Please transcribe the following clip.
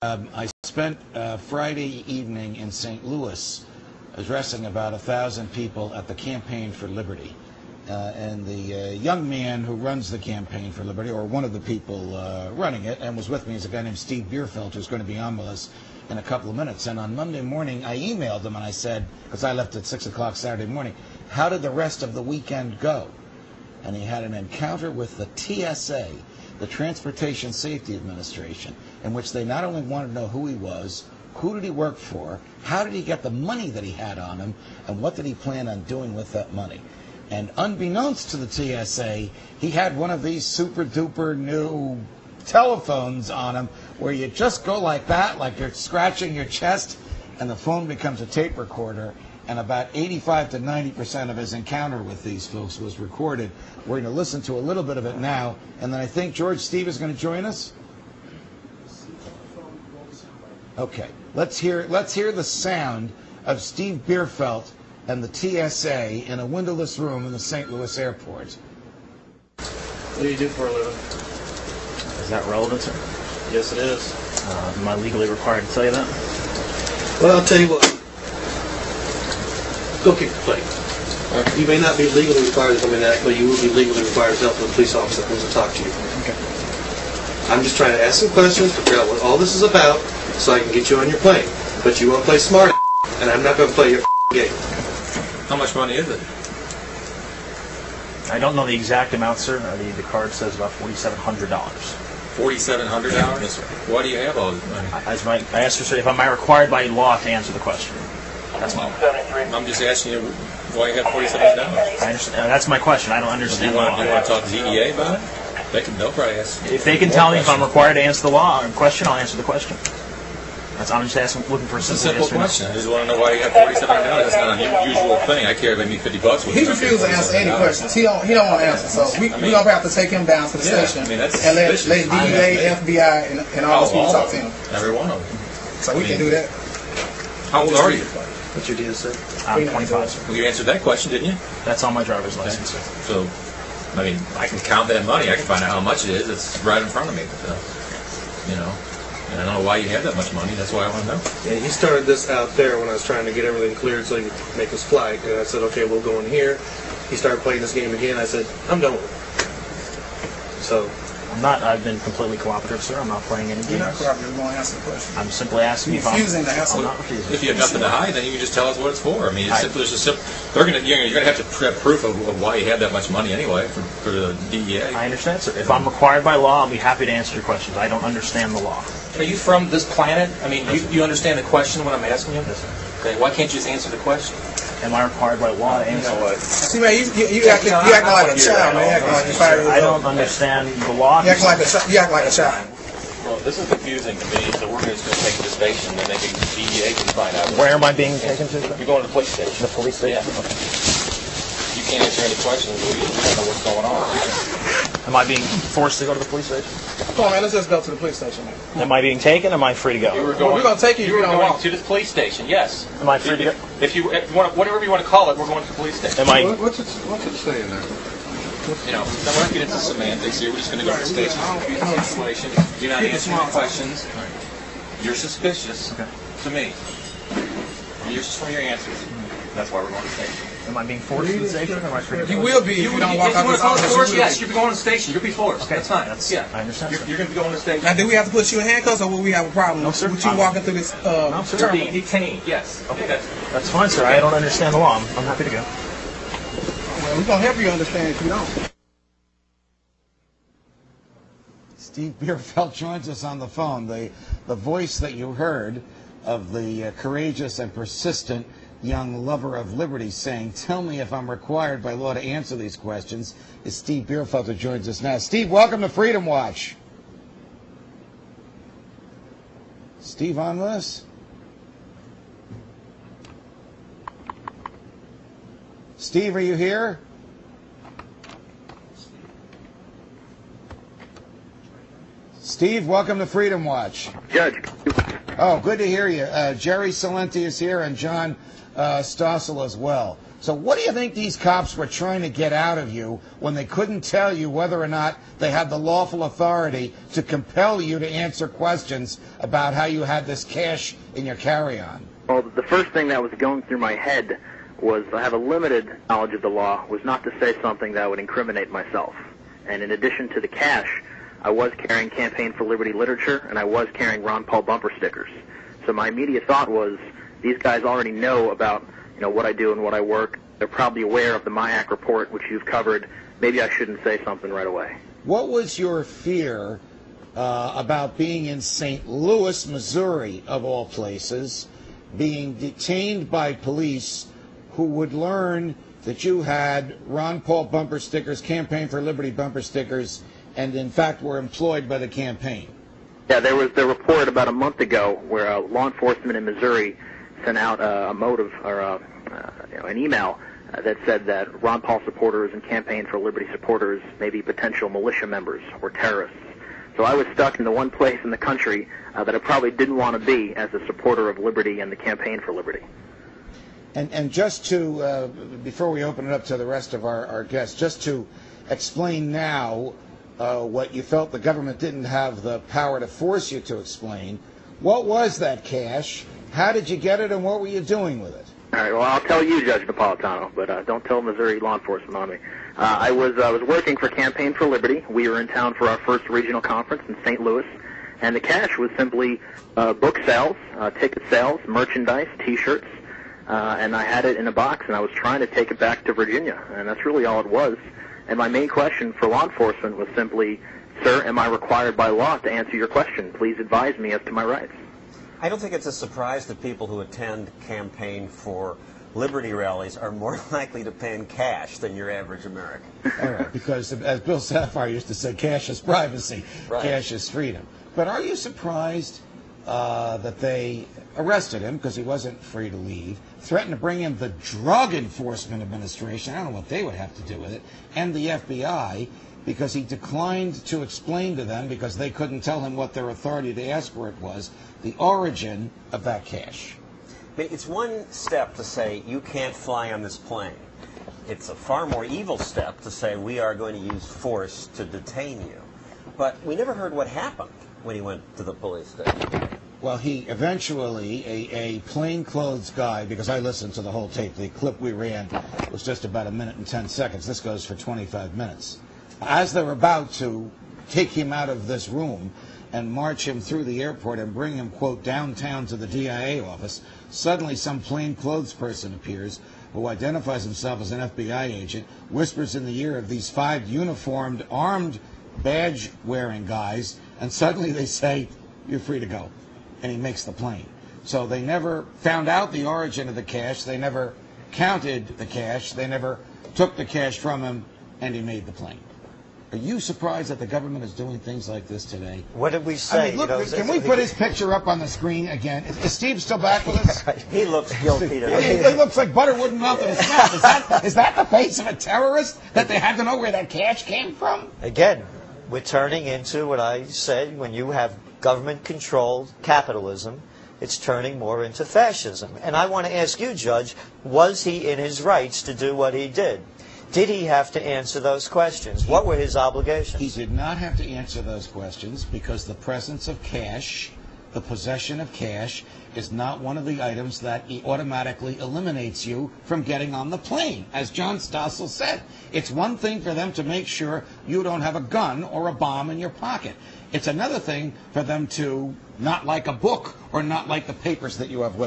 I spent Friday evening in St. Louis addressing about 1,000 people at the Campaign for Liberty. And the young man who runs the Campaign for Liberty, or one of the people running it, and was with me, is a guy named Steve Bierfeld, who's going to be on with us in a couple of minutes. And on Monday morning, I emailed him and I said, because I left at 6 o'clock Saturday morning, how did the rest of the weekend go? And he had an encounter with the TSA, the Transportation Safety Administration, in which they not only wanted to know who he was, who did he work for, how did he get the money that he had on him, and what did he plan on doing with that money. And unbeknownst to the TSA, he had one of these super duper new telephones on him where you just go like that, like you're scratching your chest, and the phone becomes a tape recorder. And about 85 to 90% of his encounter with these folks was recorded. We're going to listen to a little bit of it now, and then I think George Steve is going to join us. Okay, let's hear the sound of Steve Bierfeld and the TSA in a windowless room in the St. Louis airport. What do you do for a living? Is that relevant, sir? Yes, it is. Am I legally required to tell you that? Well, I'll tell you what. Go kick the plate. You may not be legally required to come in that, but you will be legally required to help the police officer that wants to talk to you. Okay. I'm just trying to ask some questions to figure out what all this is about so I can get you on your plane. But you won't play smart, and I'm not going to play your game. How much money is it? I don't know the exact amount, sir. The card says about $4,700. $4,700? Yes, sir. Why do you have all this money? I asked you, sir, if am I required by law to answer the question? That's my. I'm just asking you why you have $4,700. I understand. That's my question. I don't understand Do the you law. want to talk to DEA about it? They'll probably ask. If they can tell me if I'm required to answer the law or question, I'll answer the question. I'm just asking, looking for a It's a simple simple question. I just want to know why you have $4,700. That's not an unusual thing. I carry maybe $50. He refused to answer any questions. He don't want to answer. So we don't have to take him down to the station I mean, that's and let suspicious. DEA, FBI, and all those people talk to him. Every one of them. So we can do that. How old are you? What's your deal, sir? I'm 25, sir. Well, you answered that question, didn't you? That's on my driver's license, sir. So, I mean, I can count that money. I can find out how much it is. It's right in front of me. You know. And I don't know why you have that much money. That's why I want to know. Yeah, he started this out there when I was trying to get everything cleared so he could make his flight. And I said, okay, we'll go in here. He started playing this game again. I said, I'm done with it. So. I've been completely cooperative, sir. I'm not playing any games. You're not cooperative. We're going to answer the question. I'm simply asking if I'm refusing to answer. I'm not refusing. If you have nothing to hide, then you can just tell us what it's for. I mean, it's simple. You're going to have to have proof of why you have that much money anyway for the DEA. I understand, sir. If I'm required by law, I'll be happy to answer your questions. I don't understand the law. Are you from this planet? I mean, you understand the question when I'm asking you? Yes, sir. Okay, why can't you just answer the question? Am I required by law to answer? You know what? See, man, you acting like a child, man. You acting like you're 5 years old. I don't understand the law. You act like a child. Well, this is confusing to me. So we're just going to take you to the station, and then maybe the DEA can find out. Where am I being taken to? You're going to the police station. The police station? Yeah. Okay. You can't answer any questions. We don't know what's going on. Am I being forced to go to the police station? Come on, man. Let's just go to the police station, man. Am I being taken? Or am I free to go? We're going to take you if you don't going walk. to the police station, yes. Am I free to go? If you want, whatever you want to call it, we're going to the police station. Am I? What's it saying there? You know, we're not getting into semantics here. We're just going to go to the station. Situation. You're not answering any questions. You're suspicious to me. You're just from your answers. That's why we're going to the station. Am I being forced to the station? Or am I free to go? You will be if you don't walk out this office. Yes, you'll be going to the station. You'll be forced. Okay, that's fine. Yeah, I understand. You're going to be going to the station. Now, do we have to put you in handcuffs, or will we have a problem with you walking through this No, sir. terminal? Detained, yes. Okay, That's fine, sir. I don't understand the law. I'm happy to go. Well, we're going to help you understand if you don't. Steve Bierfeld joins us on the phone. The voice that you heard of the courageous and persistent young lover of liberty saying, tell me if I'm required by law to answer these questions, is Steve Bierfeld, who joins us now. Steve, welcome to Freedom Watch. Steve on with us? Steve, are you here? Steve, welcome to Freedom Watch. Judge. Oh, good to hear you. Jerry Salenti is here and John Stossel as well. So what do you think these cops were trying to get out of you when they couldn't tell you whether or not they had the lawful authority to compel you to answer questions about how you had this cash in your carry-on? Well, the first thing that was going through my head was I have a limited knowledge of the law, was not to say something that would incriminate myself. And in addition to the cash, I was carrying Campaign for Liberty literature, and I was carrying Ron Paul bumper stickers. So my immediate thought was, these guys already know about what I do and what I work. They're probably aware of the MIAC report, which you've covered. Maybe I shouldn't say something right away. What was your fear about being in St. Louis, Missouri, of all places, being detained by police who would learn that you had Ron Paul bumper stickers, Campaign for Liberty bumper stickers, and in fact were employed by the campaign? Yeah, there was the report about a month ago where law enforcement in Missouri sent out a motive or an email that said that Ron Paul supporters and Campaign for Liberty supporters may be potential militia members or terrorists. So I was stuck in the one place in the country that I probably didn't want to be as a supporter of liberty and the Campaign for Liberty. And just to, before we open it up to the rest of our guests, just to explain now what you felt the government didn't have the power to force you to explain, what was that cash? How did you get it, and what were you doing with it? All right, well, I'll tell you, Judge Napolitano, but don't tell Missouri law enforcement on me. I was working for Campaign for Liberty. We were in town for our first regional conference in St. Louis, and the cash was simply book sales, ticket sales, merchandise, T-shirts, and I had it in a box, and I was trying to take it back to Virginia, and that's really all it was. And my main question for law enforcement was simply, sir, am I required by law to answer your question? Please advise me as to my rights. I don't think it's a surprise that people who attend Campaign for Liberty rallies are more likely to pay in cash than your average American. All right, because as Bill Sapphire used to say, cash is privacy, right. Cash is freedom. But are you surprised that they arrested him because he wasn't free to leave, threatened to bring in the Drug Enforcement Administration, I don't know what they would have to do with it, and the FBI, because he declined to explain to them, because they couldn't tell him what their authority to ask for it was, the origin of that cash? I mean, it's one step to say you can't fly on this plane. It's a far more evil step to say we are going to use force to detain you. But we never heard what happened when he went to the police station. Well, he eventually, a plainclothes guy, because I listened to the whole tape, the clip we ran was just about 1 minute and 10 seconds. This goes for 25 minutes. As they're about to take him out of this room and march him through the airport and bring him, quote, downtown to the DIA office, suddenly some plainclothes person appears who identifies himself as an FBI agent, whispers in the ear of these 5 uniformed, armed, badge-wearing guys, and suddenly they say, you're free to go. And he makes the plane. So they never found out the origin of the cash. They never counted the cash. They never took the cash from him, and he made the plane. Are you surprised that the government is doing things like this today? What did we say? I mean, look, can we put his picture up on the screen again? Is Steve still back with us? He looks guilty to me. He looks like butter wouldn't melt in his mouth. Is that the face of a terrorist, that they had to know where that cash came from? Again, we're turning into what I said, when you have government-controlled capitalism, it's turning more into fascism. And I want to ask you, Judge, was he in his rights to do what he did? Did he have to answer those questions? What were his obligations? He did not have to answer those questions because the presence of cash, the possession of cash, is not one of the items that automatically eliminates you from getting on the plane. As John Stossel said, it's one thing for them to make sure you don't have a gun or a bomb in your pocket. It's another thing for them to not like a book or not like the papers that you have with